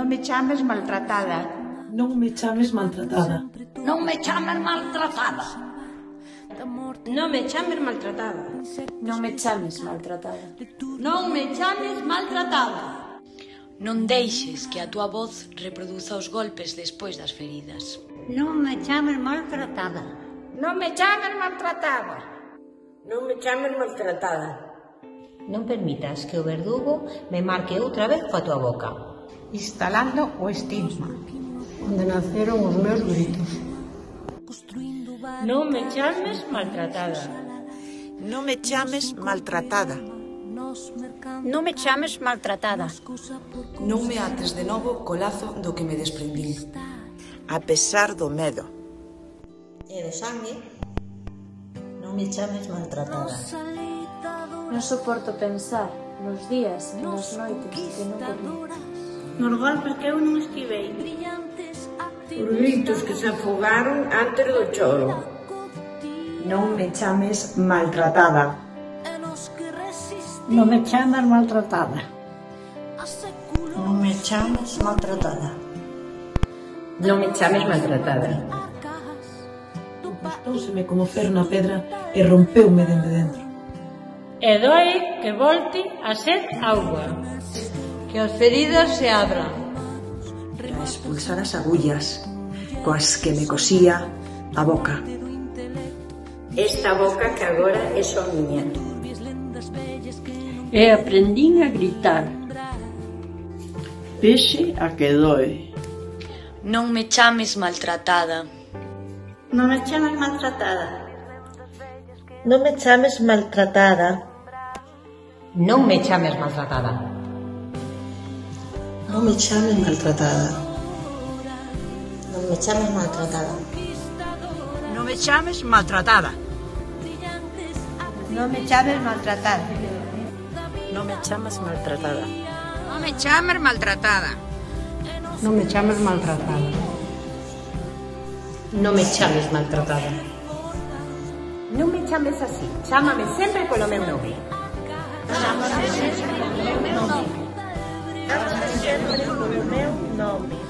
me chames maltratada. Non me chames maltratada. Non me chames maltratada. Non me chames maltratada. Non me chames maltratada. Non me chames maltratada. Non deixes que a túa voz reproduza os golpes despois das feridas. Non me chames maltratada. Non me chames maltratada. Non me chames maltratada. Non permitas que o verdugo me marque outra vez coa tua boca. Instalando o estigma. Onde naceron os meus gritos. Non me chames maltratada. Non me chames maltratada. Non me chames maltratada. Non me ates de novo co lazo do que me desprendín. A pesar do medo. E do sangue, non me chames maltratada. Non soporto pensar nos días e nas noites que non dormí. Nos golpes que eu non esquivei. Os gritos que se afogaron antes do choro. Non me chames maltratada. Non me chames maltratada. Non me chames maltratada. Non me chames maltratada. Gustóuseme como fer na pedra e rompeume dende dentro. E doe que volte a ser auga. Que as feridas se abran. Para expulsar as agullas coas que me cosía a boca. Esta boca que agora é só miña. E aprendín a gritar. Pese a que doe. Non me chames maltratada. Non me chames maltratada. Non me chames maltratada. Non me chames maltratada. Non me chames maltratada. Non me chames maltratada. Non me chames maltratada. Non me chames maltratada. Non me chames maltratada. Non me chames maltratada. Non me chames maltratada. Non me chames maltratada. Non me chames así. Chámame sempre polo meu nome. Chámame sempre polo meu nome.